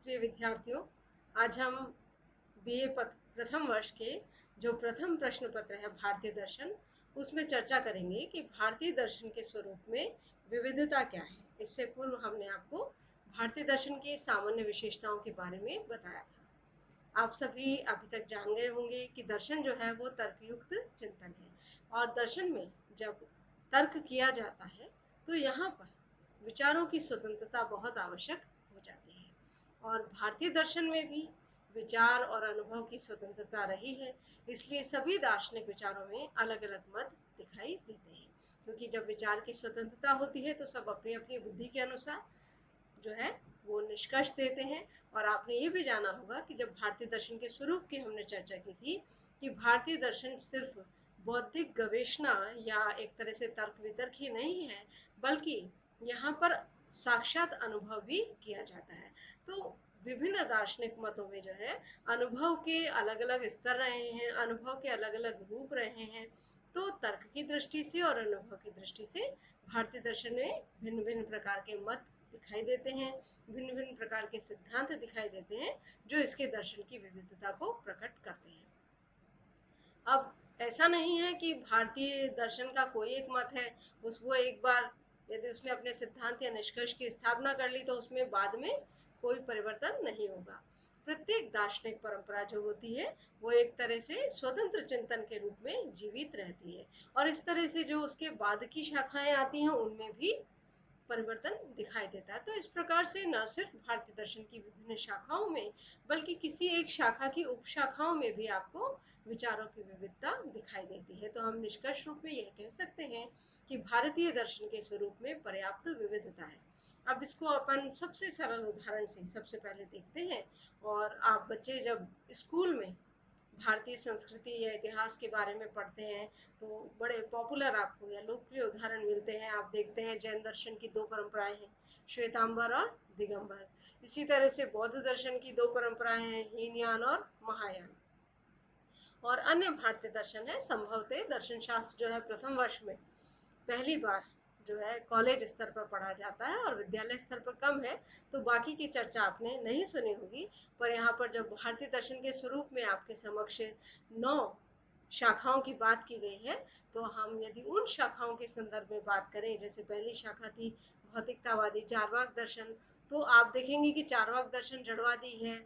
प्रिय विद्यार्थियों, आज हम बीए प्रथम वर्ष के जो प्रथम प्रश्न पत्र है भारतीय दर्शन, उसमें चर्चा करेंगे कि भारतीय दर्शन के स्वरूप में विविधता क्या है। इससे पूर्व हमने आपको भारतीय दर्शन की सामान्य विशेषताओं के बारे में बताया था। आप सभी अभी तक जान गए होंगे कि दर्शन जो है वो तर्कयुक्त चिंतन है, और दर्शन में जब तर्क किया जाता है तो यहाँ पर विचारों की स्वतंत्रता बहुत आवश्यक हो जाती है। और भारतीय दर्शन में भी विचार और अनुभव की स्वतंत्रता रही है, इसलिए सभी दार्शनिक विचारों में अलग अलग मत दिखाई देते हैं। क्योंकि जब विचार की स्वतंत्रता होती है तो सब अपनी अपनी बुद्धि के अनुसार जो है वो निष्कर्ष देते हैं। और आपने ये भी जाना होगा कि जब भारतीय दर्शन के स्वरूप की हमने चर्चा की थी कि भारतीय दर्शन सिर्फ बौद्धिक गवेषणा या एक तरह से तर्क वितर्क ही नहीं है, बल्कि यहाँ पर साक्षात अनुभव भी किया जाता है। तो विभिन्न दार्शनिक मतों में जो है अनुभव के अलग अलग स्तर रहे हैं, अनुभव के अलग अलग रूप रहे हैं। तो तर्क की दृष्टि से और अनुभव की दृष्टि से भारतीय दर्शन में भिन्न भिन्न प्रकार के मत दिखाई देते हैं, भिन्न भिन्न प्रकार के सिद्धांत दिखाई देते हैं जो इसके दर्शन की विविधता को प्रकट करते हैं। अब ऐसा नहीं है कि भारतीय दर्शन का कोई एक मत है, उसको एक बार यदि उसने अपने सिद्धांत या निष्कर्ष की स्थापना कर ली तो उसमें बाद में कोई परिवर्तन नहीं होगा। प्रत्येक दार्शनिक परंपरा जो होती है वो एक तरह से स्वतंत्र चिंतन के रूप में जीवित रहती है, और इस तरह से जो उसके बाद की शाखाएं आती हैं उनमें भी परिवर्तन दिखाई देता है। तो इस प्रकार से न सिर्फ भारतीय दर्शन की विभिन्न शाखाओं में, बल्कि किसी एक शाखा की उपशाखाओं में भी आपको विचारों की विविधता दिखाई देती है। तो हम निष्कर्ष रूप में यह कह सकते हैं कि भारतीय दर्शन के स्वरूप में पर्याप्त विविधता है। अब इसको अपन सबसे सरल उदाहरण से सबसे पहले देखते हैं। और आप बच्चे जब स्कूल में भारतीय संस्कृति या इतिहास के बारे में पढ़ते हैं तो बड़े पॉपुलर आपको या लोकप्रिय उदाहरण मिलते हैं। आप देखते हैं जैन दर्शन की दो परंपराएं हैं, श्वेतांबर और दिगंबर। इसी तरह से बौद्ध दर्शन की दो परंपराएं हैं, हीनयान और महायान। और अन्य भारतीय दर्शन है, संभवतः दर्शन शास्त्र जो है प्रथम वर्ष में पहली बार जो है कॉलेज स्तर पर पढ़ा जाता है और विद्यालय स्तर पर कम है, तो बाकी की चर्चा आपने नहीं सुनी होगी। पर यहाँ पर जब भारतीय दर्शन के स्वरूप में आपके समक्ष 9 शाखाओं की बात की गई है, तो हम यदि उन शाखाओं के संदर्भ में बात करें, जैसे पहली शाखा थी भौतिकतावादी चारवाक दर्शन, तो आप देखेंगे कि चारवाक दर्शन जड़वादी है,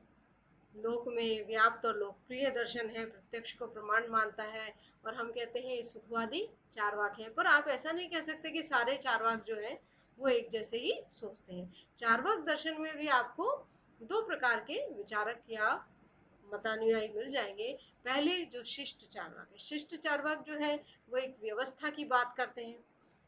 लोक में व्याप्त और लोकप्रिय दर्शन है, प्रत्यक्ष को प्रमाण मानता है, और हम कहते हैं ये सुखवादी चारवाक है। पर आप ऐसा नहीं कह सकते कि सारे चारवाक जो है वो एक जैसे ही सोचते हैं। चारवाक दर्शन में भी आपको दो प्रकार के विचारक या मतानुयायी मिल जाएंगे। पहले जो शिष्ट चार्वाक है, शिष्ट चार्वाक जो है वो एक व्यवस्था की बात करते हैं,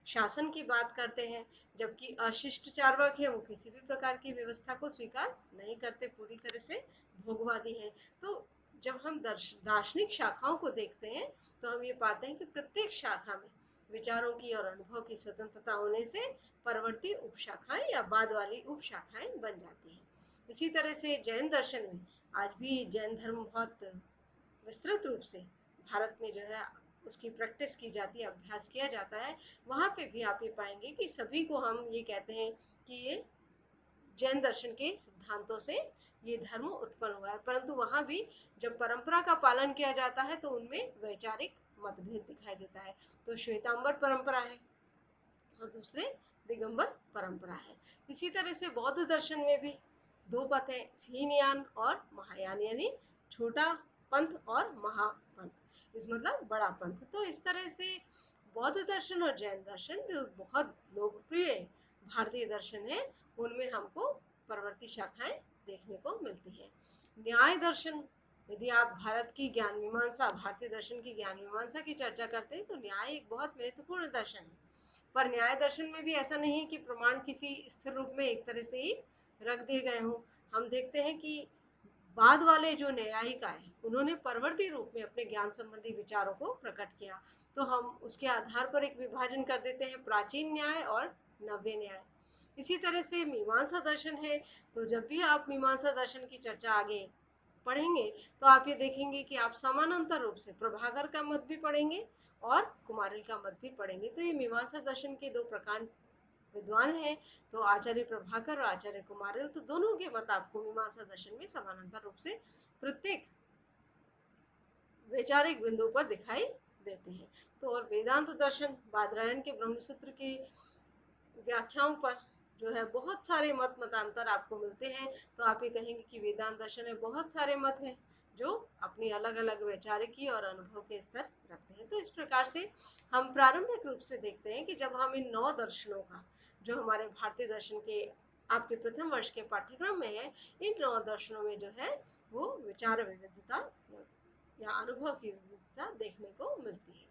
शासन की बात करते हैं, जबकि अशिष्ट चार्वाक है वो किसी भी प्रकार की व्यवस्था को स्वीकार नहीं करते, पूरी तरह से भोगवादी है। तो जब हम दार्शनिक शाखाओं को देखते हैं तो हम ये पाते हैं कि प्रत्येक शाखा में विचारों की और अनुभव की स्वतंत्रता होने से परवर्ती उपशाखाएं या बाद वाली उपशाखाएं बन जाती हैं। इसी तरह से जैन दर्शन में आज भी जैन धर्म बहुत विस्तृत रूप से भारत में जो है उसकी प्रैक्टिस की जाती है, अभ्यास किया जाता है। वहाँ पे भी आप ये पाएंगे कि सभी को हम ये कहते हैं कि ये जैन दर्शन के सिद्धांतों से ये धर्म उत्पन्न हुआ है। परंतु वहाँ भी जब परंपरा का पालन किया जाता है तो उनमें वैचारिक मतभेद दिखाई देता है। तो श्वेतांबर परंपरा है और दूसरे दिगंबर परंपरा है। इसी तरह से बौद्ध दर्शन में भी दो पथ है, हीनयान और महायान, यानी छोटा पंथ और महापंथ, इस मतलब बड़ा पंथ। तो इस तरह से बौद्ध दर्शन और जैन दर्शन जो बहुत लोकप्रिय भारतीय दर्शन है, उनमें हमको परवर्ती शाखाएं देखने को मिलती हैं। न्याय दर्शन, यदि आप भारत की ज्ञान मीमांसा, भारतीय दर्शन की ज्ञान मीमांसा की चर्चा करते हैं तो न्याय एक बहुत महत्वपूर्ण दर्शन है। पर न्याय दर्शन में भी ऐसा नहीं है कि प्रमाण किसी स्थिर रूप में एक तरह से ही रख दिए गए हों। हम देखते हैं कि बाद वाले जो न्यायिक आए उन्होंने परवर्ती रूप में अपने ज्ञान संबंधी विचारों को प्रकट किया। तो हम उसके आधार पर एक विभाजन कर देते हैं, प्राचीन न्याय और नव्य न्याय। इसी तरह से मीमांसा दर्शन है। तो जब भी आप मीमांसा दर्शन की चर्चा आगे पढ़ेंगे तो आप ये देखेंगे कि आप समानांतर रूप से प्रभाकर का मत भी पढ़ेंगे और कुमारिल का मत भी पढ़ेंगे। तो ये मीमांसा दर्शन के दो प्रकार विद्वान हैं तो आचार्य प्रभाकर और आचार्य कुमारिल, तो दोनों के मत आपको मीमांसा दर्शन में समानांतर रूप से प्रत्येक वैचारिक बिंदु पर दिखाई देते हैं। तो और वेदांत दर्शन बादरायण के ब्रह्मसूत्र की व्याख्याओं पर जो है बहुत सारे मतांतर आपको मिलते हैं। तो आप ये कहेंगे कि वेदांत दर्शन में बहुत सारे मत हैं जो अपनी अलग अलग वैचारिकी और अनुभव के स्तर रखते हैं। तो इस प्रकार से हम प्रारंभिक रूप से देखते हैं कि जब हम इन 9 दर्शनों का जो हमारे भारतीय दर्शन के आपके प्रथम वर्ष के पाठ्यक्रम में है, इन 9 दर्शनों में जो है वो विचार विविधता या अनुभव की विविधता देखने को मिलती है।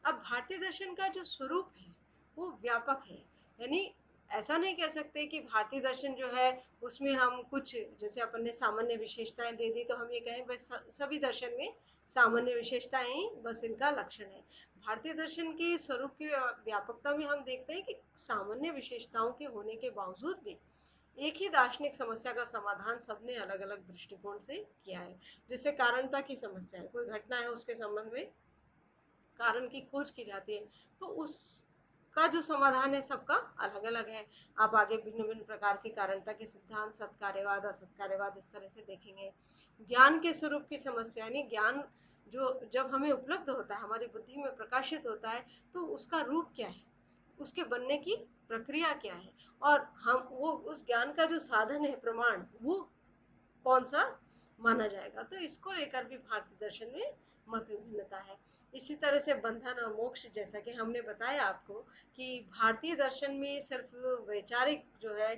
अब भारतीय दर्शन का जो स्वरूप है वो व्यापक है, यानी ऐसा नहीं कह सकते कि भारतीय दर्शन जो है उसमें हम कुछ जैसे अपन ने सामान्य विशेषताएं दे दी तो हम ये कहें बस सभी दर्शन में सामान्य विशेषताएं ही बस इनका लक्षण है। भारतीय दर्शन के स्वरूप की व्यापकता में हम देखते हैं कि सामान्य विशेषताओं के होने के बावजूद भी एक ही दार्शनिक समस्या का समाधान सबने अलग अलग दृष्टिकोण से किया है। जैसे कारणता की समस्या है, कोई घटना है उसके संबंध में कारण की खोज की जाती है तो उसका जो समाधान है सबका अलग अलग है। आप आगे भिन्न भिन्न प्रकार के कारणता के सिद्धांत, सत्कार्यवाद, असत्कार्यवाद, इस तरह से देखेंगे। ज्ञान के स्वरूप की समस्या, यानी ज्ञान जो जब हमें उपलब्ध होता है, हमारी बुद्धि में प्रकाशित होता है, तो उसका रूप क्या है, उसके बनने की प्रक्रिया क्या है, और हम वो उस ज्ञान का जो साधन है, प्रमाण, वो कौन सा माना जाएगा। तो इसको लेकर भी भारतीय दर्शन में मत भिन्नता है। इसी तरह से बंधन और मोक्ष, जैसा कि हमने बताया आपको कि भारतीय दर्शन में सिर्फ वैचारिक जो है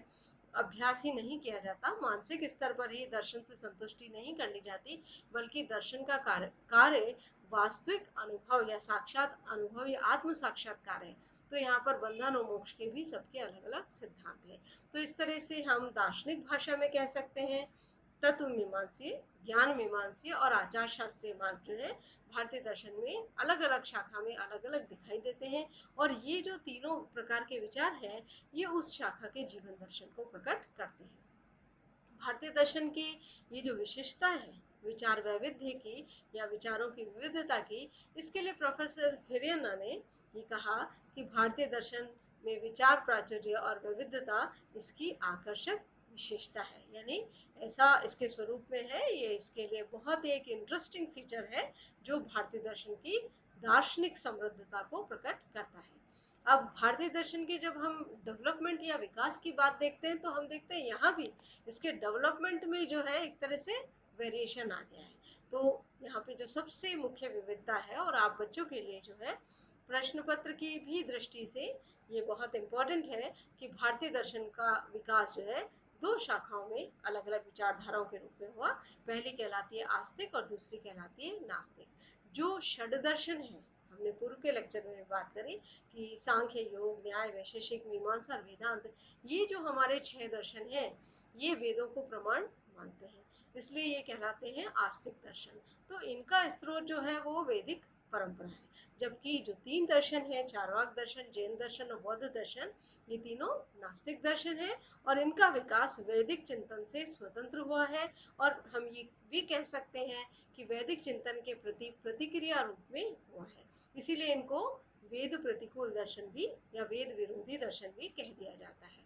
अभ्यास ही नहीं किया जाता, मानसिक स्तर पर ही दर्शन से संतुष्टि नहीं करनी जाती, बल्कि दर्शन का कार्य वास्तविक अनुभव या साक्षात अनुभव या आत्म साक्षात्कार है। तो यहाँ पर बंधन और मोक्ष के भी सबके अलग अलग सिद्धांत हैं। तो इस तरह से हम दार्शनिक भाषा में कह सकते हैं तत्व मीमांसीय, ज्ञान मीमांसीय और आचार शास्त्रीय मार्ग जो है भारतीय दर्शन में अलग अलग शाखा में अलग अलग दिखाई देते हैं। और ये जो तीनों प्रकार के विचार हैं ये उस शाखा के जीवन दर्शन को प्रकट करते हैं। भारतीय दर्शन की ये जो विशेषता है विचार वैविध्य की या विचारों की विविधता की, इसके लिए प्रोफेसर हिरियन्ना ने ये कहा कि भारतीय दर्शन में विचार प्राचुर्य और विविधता इसकी आकर्षक विशेषता है, यानी ऐसा इसके स्वरूप में है। ये इसके लिए बहुत एक इंटरेस्टिंग फीचर है जो भारतीय दर्शन की दार्शनिक समृद्धता को प्रकट करता है। अब भारतीय दर्शन के जब हम डेवलपमेंट या विकास की बात देखते हैं तो हम देखते हैं यहाँ भी इसके डेवलपमेंट में जो है एक तरह से वेरिएशन आ गया है। तो यहाँ पे जो सबसे मुख्य विविधता है, और आप बच्चों के लिए जो है प्रश्न पत्र की भी दृष्टि से ये बहुत इम्पोर्टेंट है कि भारतीय दर्शन का विकास जो है 2 शाखाओं में अलग अलग विचारधाराओं के रूप में हुआ। पहली कहलाती है आस्तिक और दूसरी कहलाती है नास्तिक। जो षड दर्शन है, हमने पूर्व के लेक्चर में बात करी कि सांख्य, योग, न्याय, वैशेषिक, मीमांसा और वेदांत, ये जो हमारे 6 दर्शन हैं ये वेदों को प्रमाण मानते हैं, इसलिए ये कहलाते हैं आस्तिक दर्शन। तो इनका स्रोत जो है वो वैदिक परंपरा है। जबकि जो 3 दर्शन है, चार्वाक दर्शन, जैन दर्शन और बौद्ध दर्शन, ये तीनों नास्तिक दर्शन है और इनका विकास वैदिक चिंतन से स्वतंत्र हुआ है। और हम ये भी कह सकते हैं कि वैदिक चिंतन के प्रति प्रतिक्रिया रूप में हुआ है, इसीलिए इनको वेद प्रतिकूल दर्शन भी या वेद विरोधी दर्शन भी कह दिया जाता है।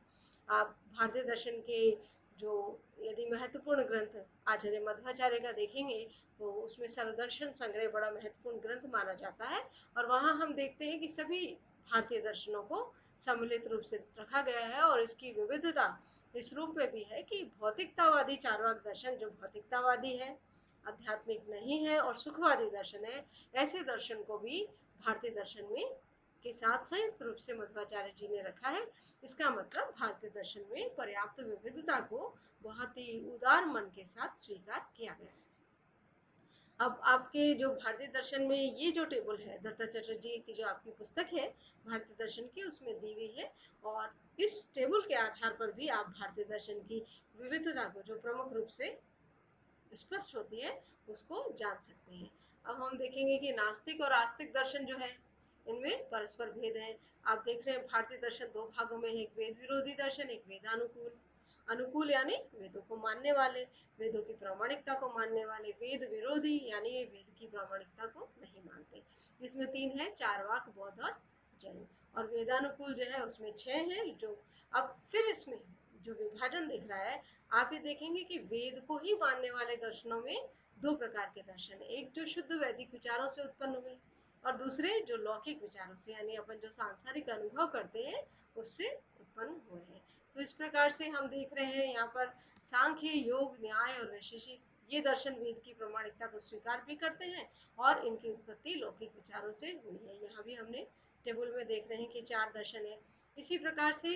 आप भारतीय दर्शन के जो यदि महत्वपूर्ण ग्रंथ आचार्य मध्वाचार्य का देखेंगे तो उसमें सर्वदर्शन संग्रह बड़ा महत्वपूर्ण ग्रंथ माना जाता है। और वहाँ हम देखते हैं कि सभी भारतीय दर्शनों को सम्मिलित रूप से रखा गया है। और इसकी विविधता इस रूप में भी है कि भौतिकतावादी चार्वाक दर्शन जो भौतिकतावादी है, आध्यात्मिक नहीं है और सुखवादी दर्शन है, ऐसे दर्शन को भी भारतीय दर्शन में के साथ संयुक्त रूप से मध्वाचार्य जी ने रखा है। इसका मतलब भारतीय दर्शन में पर्याप्त विविधता को बहुत ही उदार मन के साथ स्वीकार किया गया है। अब आपके जो भारतीय दर्शन में ये जो टेबल है दत्ता चटर्जी की जो आपकी पुस्तक है भारतीय दर्शन की, उसमें दी हुई है। और इस टेबल के आधार पर भी आप भारतीय दर्शन की विविधता को जो प्रमुख रूप से स्पष्ट होती है उसको जान सकते हैं। अब हम देखेंगे कि नास्तिक और आस्तिक दर्शन जो है इनमें परस्पर भेद है। आप देख रहे हैं भारतीय दर्शन 2 भागों में है, एक वेद विरोधी दर्शन, एक वेदानुकूल। अनुकूल यानी वेदों को मानने वाले, वेदों की प्रामाणिकता को मानने वाले। वेद विरोधी यानी ये वेद की प्रामाणिकता को नहीं मानते। इसमें 3 है, चारवाक, बौद्ध और जैन। और वेदानुकूल जो है उसमें 6 हैं। जो अब फिर इसमें जो विभाजन दिख रहा है, आप ये देखेंगे कि वेद को ही मानने वाले दर्शनों में दो प्रकार के दर्शन है। एक जो शुद्ध वैदिक विचारों से उत्पन्न हुए और दूसरे जो लौकिक विचारों से, यानी अपन जो सांसारिक अनुभव करते हैं उससे उत्पन्न हुए हैं। तो इस प्रकार से हम देख रहे हैं यहाँ पर सांख्य, योग, न्याय और वैशेषिक ये दर्शन वेद की प्रामाणिकता को स्वीकार भी करते हैं और इनकी उत्पत्ति लौकिक विचारों से हुई है। यहाँ भी हमने टेबल में देख रहे हैं कि 4 दर्शन है। इसी प्रकार से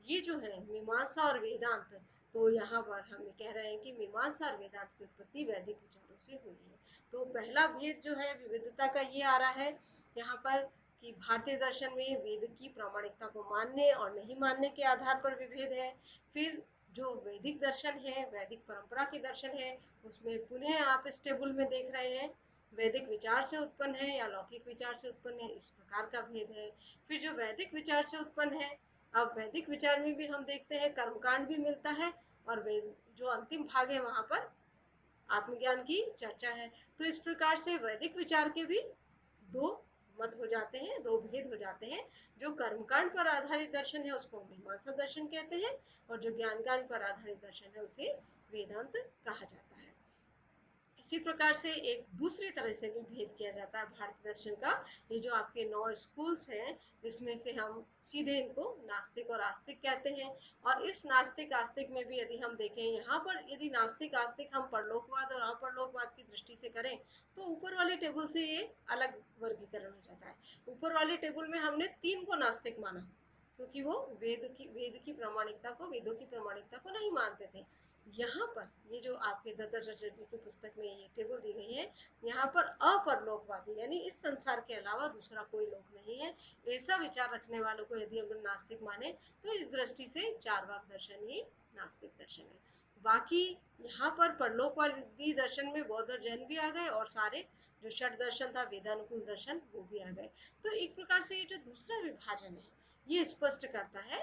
ये जो है मीमांसा और वेदांत, तो यहाँ पर हम कह रहे हैं कि मीमांसा और वेदांत की उत्पत्ति वैदिक विचारों से हुई है। तो पहला भेद जो है विविधता का ये आ रहा है यहाँ पर कि भारतीय दर्शन में वेद की प्रामाणिकता को मानने और नहीं मानने के आधार पर विभेद है। फिर जो वैदिक दर्शन है, वैदिक परंपरा के दर्शन है, उसमें पुनः आप इस टेबल में देख रहे हैं वैदिक विचार से उत्पन्न है या लौकिक विचार से उत्पन्न है, इस प्रकार का भेद है। फिर जो वैदिक विचार से उत्पन्न है, अब वैदिक विचार में भी हम देखते हैं कर्मकांड भी मिलता है और वेद जो अंतिम भाग है वहां पर आत्मज्ञान की चर्चा है। तो इस प्रकार से वैदिक विचार के भी दो मत हो जाते हैं, दो भेद हो जाते हैं। जो कर्मकांड पर आधारित दर्शन है उसको मीमांसा दर्शन कहते हैं और जो ज्ञानकांड पर आधारित दर्शन है उसे वेदांत कहा जाता है। इसी प्रकार से एक दूसरी तरह से भी भेद किया जाता है भारतीय दर्शन का। ये जो आपके 9 स्कूल्स हैं, इसमें से हम सीधे इनको नास्तिक और आस्तिक कहते हैं। और इस नास्तिक आस्तिक में भी यदि हम देखें, यहाँ पर यदि नास्तिक आस्तिक हम परलोकवाद और अपरलोकवाद की दृष्टि से करें तो ऊपर वाले टेबल से ये अलग वर्गीकरण हो जाता है। ऊपर वाले टेबल में हमने 3 को नास्तिक माना क्योंकि वो वेद की प्रामाणिकता को, वेदों की प्रामाणिकता को नहीं मानते थे। यहाँ पर ये जो आपके दत्तात्रेय चटर्जी की पुस्तक में ये टेबल दी गई है, यहाँ पर अपरलोकवादी यानी इस संसार के अलावा दूसरा कोई लोक नहीं है, ऐसा विचार रखने वालों को यदि हम नास्तिक माने तो इस दृष्टि से चारवाक दर्शन ही नास्तिक दर्शन है। बाकी यहाँ पर परलोकवादी दर्शन में बौद्ध और जैन भी आ गए और सारे जो षट दर्शन था, वेदानुकूल दर्शन, वो भी आ गए। तो एक प्रकार से ये जो दूसरा विभाजन है ये स्पष्ट करता है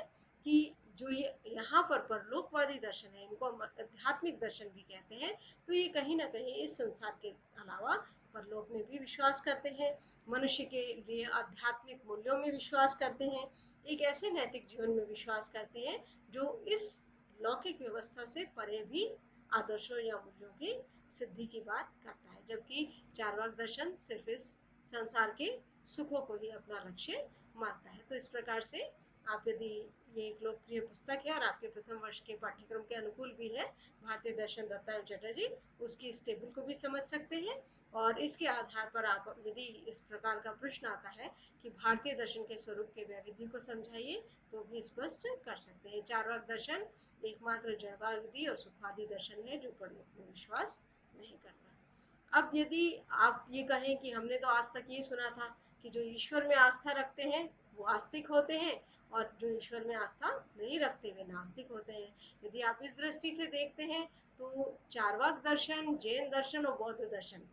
कि जो ये यहाँ पर परलोकवादी दर्शन है, इनको हम आध्यात्मिक दर्शन भी कहते हैं, तो ये कहीं ना कहीं इस संसार के अलावा परलोक में भी विश्वास करते हैं, मनुष्य के लिए आध्यात्मिक मूल्यों में विश्वास करते हैं, एक ऐसे नैतिक जीवन में विश्वास करते हैं जो इस लौकिक व्यवस्था से परे भी आदर्शों या मूल्यों की सिद्धि की बात करता है। जबकि चारवाक दर्शन सिर्फ इस संसार के सुखों को ही अपना लक्ष्य मानता है। तो इस प्रकार से आप यदि ये एक लोकप्रिय पुस्तक है और आपके प्रथम वर्ष के पाठ्यक्रम के अनुकूल भी है, भारतीय दर्शन दत्तात्रेय चटर्जी, उसकी इस टेबल को भी समझ सकते हैं। और इसके आधार पर आप यदि इस प्रकार का प्रश्न आता है कि भारतीय दर्शन के स्वरूप के वैविध्य को समझाइए, तो भी स्पष्ट कर सकते हैं। चारवाक दर्शन एकमात्र जड़वादी और सुखवादी दर्शन है जो परलोक में विश्वास नहीं करता। अब यदि आप ये कहें कि हमने तो आज तक ये सुना था कि जो ईश्वर में आस्था रखते हैं वो आस्तिक होते हैं और जो ईश्वर में आस्था नहीं रखते वे नास्तिक होते हैं। यदि आप इस दृष्टि से देखते हैं तो चारवाक दर्शन, जैन दर्शन और बौद्ध दर्शन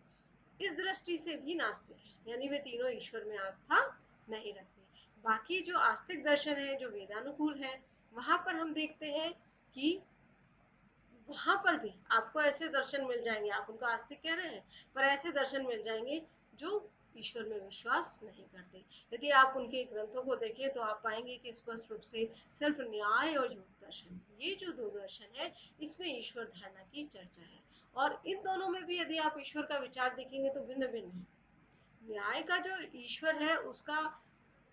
इस दृष्टि से भी नास्तिक है, यानी वे तीनों ईश्वर में आस्था नहीं रखते। बाकी जो आस्तिक दर्शन है, जो वेदानुकूल है, वहां पर हम देखते हैं कि वहां पर भी आपको ऐसे दर्शन मिल जाएंगे, आप उनको आस्तिक कह रहे हैं पर ऐसे दर्शन मिल जाएंगे जो ईश्वर में विश्वास नहीं करते। यदि आप उनके ग्रंथों को देखें तो आप पाएंगे कि स्पष्ट रूप से सिर्फ न्याय और योग दर्शन, ये जो दो दर्शन है, इसमें ईश्वर धारणा की चर्चा है। और इन दोनों में भी यदि आप ईश्वर का विचार देखेंगे तो भिन्न भिन्न है। न्याय का जो ईश्वर है उसका,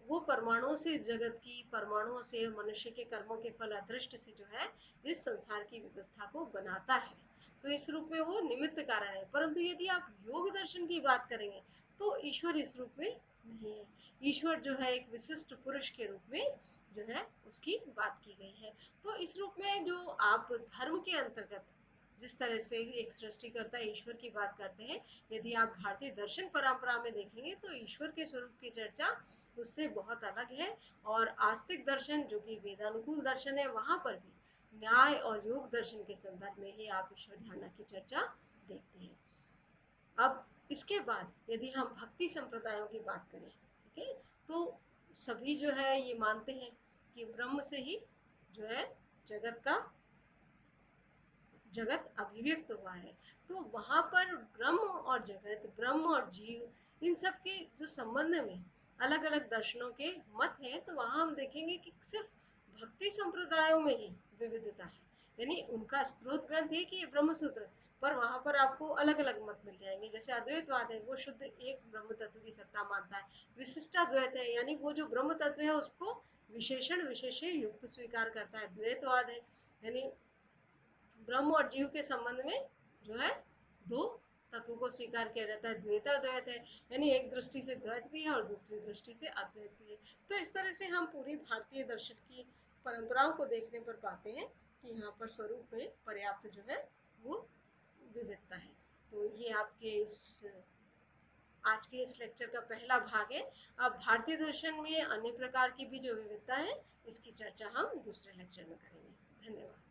वो परमाणुओं से जगत की, परमाणुओं से मनुष्य के कर्मों के फल अदृष्ट से जो है इस संसार की व्यवस्था को बनाता है, तो इस रूप में वो निमित्त कारण है। परंतु यदि आप योग दर्शन की बात करेंगे तो ईश्वर इस रूप में नहीं है। ईश्वर जो है एक विशिष्ट पुरुष के रूप में जो है उसकी बात की गई है। तो इस रूप में जो आप धर्म के अंतर्गत जिस तरह से एक सृष्टिकर्ता ईश्वर की बात करते हैं, यदि आप भारतीय दर्शन परंपरा में देखेंगे तो ईश्वर के स्वरूप की चर्चा उससे बहुत अलग है। और आस्तिक दर्शन जो कि वेदानुकूल दर्शन है, वहां पर भी न्याय और योग दर्शन के संदर्भ में ही आप ईश्वर धारणा की चर्चा देखते हैं। अब इसके बाद यदि हम भक्ति संप्रदायों की बात करें, ठीक है, तो सभी जो है ये मानते हैं कि ब्रह्म से ही जो है जगत का जगत अभिव्यक्त हुआ है। तो वहां पर ब्रह्म और जगत, ब्रह्म और जीव, इन सब के जो संबंध में अलग अलग दर्शनों के मत हैं, तो वहां हम देखेंगे कि सिर्फ भक्ति संप्रदायों में ही विविधता है। यानी उनका स्रोत ग्रंथ है कि ब्रह्म सूत्र, पर वहां पर आपको अलग अलग मत मिल जाएंगे। जैसे अद्वैतवाद है, वो शुद्ध एक ब्रह्म तत्व की सत्ता मानता है। विशिष्टाद्वैत है, यानी वो जो ब्रह्म तत्व है उसको विशेषण विशेष्य युक्त स्वीकार करता है। द्वैतवाद है, यानी ब्रह्म और जीव के संबंध में जो है दो तत्वों को स्वीकार किया जाता है। द्वैताद्वैत है, यानी एक दृष्टि से द्वैत भी है और दूसरी दृष्टि से अद्वैत भी है। तो इस तरह से हम पूरी भारतीय दर्शन की परंपराओं को देखने पर पाते हैं कि यहाँ पर स्वरूप में पर्याप्त जो है वो विविधता है। तो ये आपके इस आज के इस लेक्चर का पहला भाग है। अब भारतीय दर्शन में अन्य प्रकार की भी जो विविधता है, इसकी चर्चा हम दूसरे लेक्चर में करेंगे। धन्यवाद।